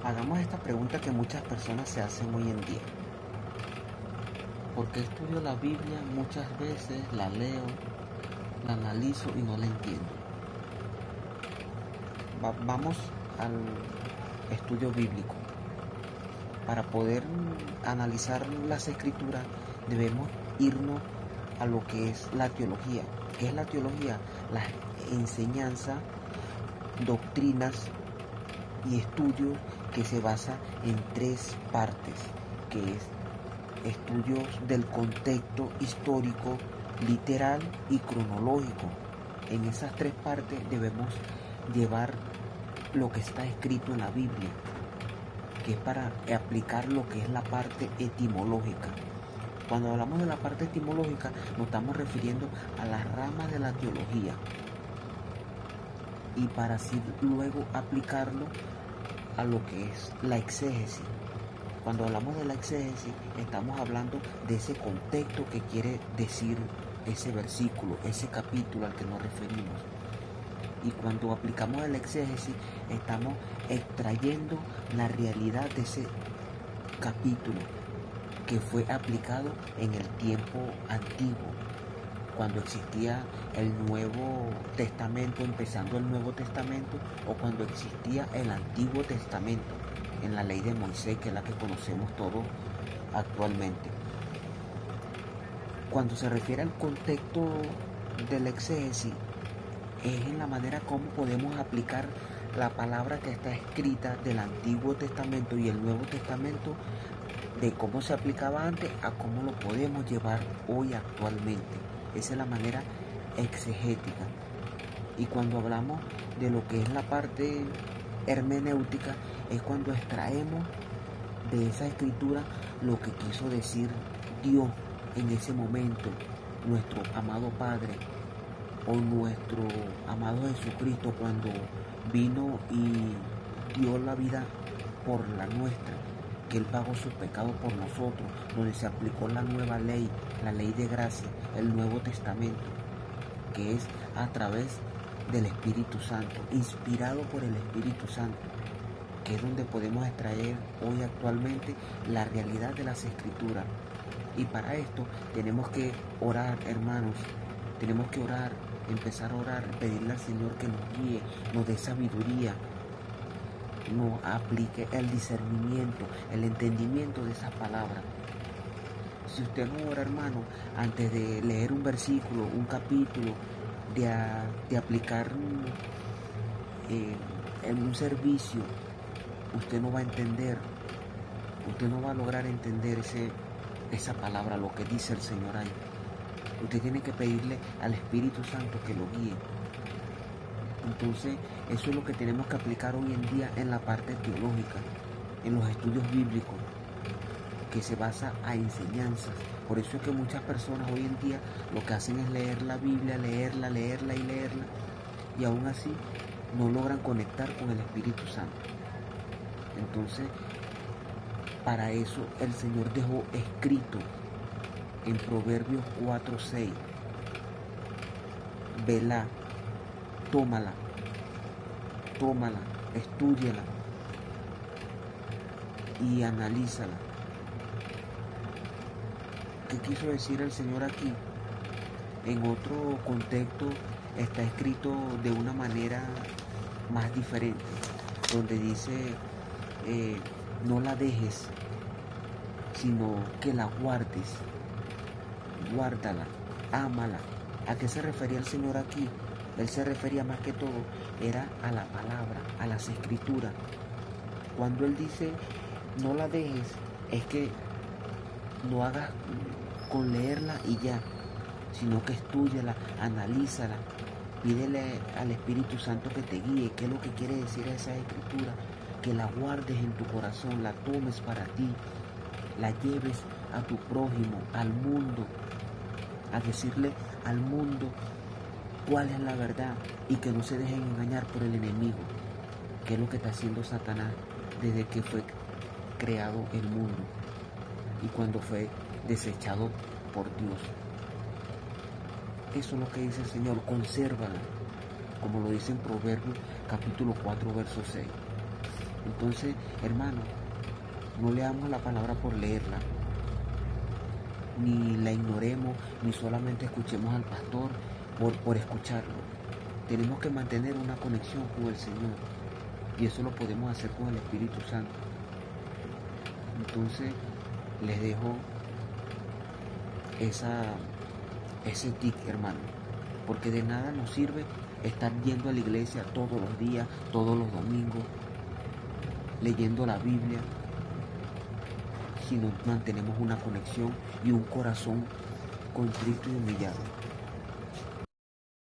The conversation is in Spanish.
Hagamos esta pregunta que muchas personas se hacen hoy en día. ¿Por qué estudio la Biblia? Muchas veces la leo, la analizo y no la entiendo. Vamos al estudio bíblico. Para poder analizar las escrituras debemos irnos a lo que es la teología. ¿Qué es la teología? Las enseñanzas, doctrinas y estudios que se basan en tres partes, que es estudios del contexto histórico, literal y cronológico. En esas tres partes debemos llevar lo que está escrito en la Biblia, que es para aplicar lo que es la parte etimológica. Cuando hablamos de la parte etimológica nos estamos refiriendo a las ramas de la teología, y para así luego aplicarlo a lo que es la exégesis. Cuando hablamos de la exégesis estamos hablando de ese contexto que quiere decir ese versículo, ese capítulo al que nos referimos. Y cuando aplicamos el exégesis estamos extrayendo la realidad de ese capítulo que fue aplicado en el tiempo antiguo, cuando existía el Nuevo Testamento, empezando el Nuevo Testamento, o cuando existía el Antiguo Testamento, en la ley de Moisés, que es la que conocemos todos actualmente. Cuando se refiere al contexto del exégesis, es en la manera como podemos aplicar la palabra que está escrita del Antiguo Testamento y el Nuevo Testamento, de cómo se aplicaba antes a cómo lo podemos llevar hoy actualmente. Esa es la manera exegética. Y cuando hablamos de lo que es la parte hermenéutica, es cuando extraemos de esa escritura lo que quiso decir Dios en ese momento, nuestro amado Padre, o nuestro amado Jesucristo, cuando vino y dio la vida por la nuestra, que Él pagó sus pecados por nosotros, donde se aplicó la nueva ley, la ley de gracia, el Nuevo Testamento, que es a través del Espíritu Santo, inspirado por el Espíritu Santo, que es donde podemos extraer hoy actualmente la realidad de las Escrituras. Y para esto tenemos que orar, hermanos, tenemos que orar, empezar a orar, pedirle al Señor que nos guíe, nos dé sabiduría, nos aplique el discernimiento, el entendimiento de esas palabras. Si usted no ora, hermano, antes de leer un versículo, un capítulo, de aplicar en un servicio, usted no va a entender, usted no va a lograr entender esa palabra, lo que dice el Señor ahí. Usted tiene que pedirle al Espíritu Santo que lo guíe. Entonces, eso es lo que tenemos que aplicar hoy en día en la parte teológica, en los estudios bíblicos, que se basa a enseñanzas. Por eso es que muchas personas hoy en día lo que hacen es leer la Biblia, leerla, y aún así no logran conectar con el Espíritu Santo. Entonces, para eso el Señor dejó escrito en Proverbios 4:6, vela, tómala, estúdiala y analízala. ¿Qué quiso decir el Señor aquí? En otro contexto está escrito de una manera más diferente, donde dice, no la dejes, sino que la guardes, guárdala, ámala. ¿A qué se refería el Señor aquí? Él se refería más que todo, era a la palabra, a las escrituras. Cuando Él dice, no la dejes, es que no hagas con leerla y ya, sino que estúdiala, analízala, pídele al Espíritu Santo que te guíe, qué es lo que quiere decir esa escritura, que la guardes en tu corazón, la tomes para ti, la lleves a tu prójimo, al mundo, a decirle al mundo cuál es la verdad, y que no se dejen engañar por el enemigo, que es lo que está haciendo Satanás desde que fue creado el mundo y cuando fue desechado por Dios. Eso es lo que dice el Señor, consérvala, como lo dice en Proverbios capítulo 4, verso 6. Entonces, hermano, no leamos la palabra por leerla, ni la ignoremos, ni solamente escuchemos al pastor por escucharlo. Tenemos que mantener una conexión con el Señor, y eso lo podemos hacer con el Espíritu Santo. Entonces, les dejo ese tic, hermano, porque de nada nos sirve estar yendo a la iglesia todos los días, todos los domingos, leyendo la Biblia, si no mantenemos una conexión y un corazón contrito y humillado.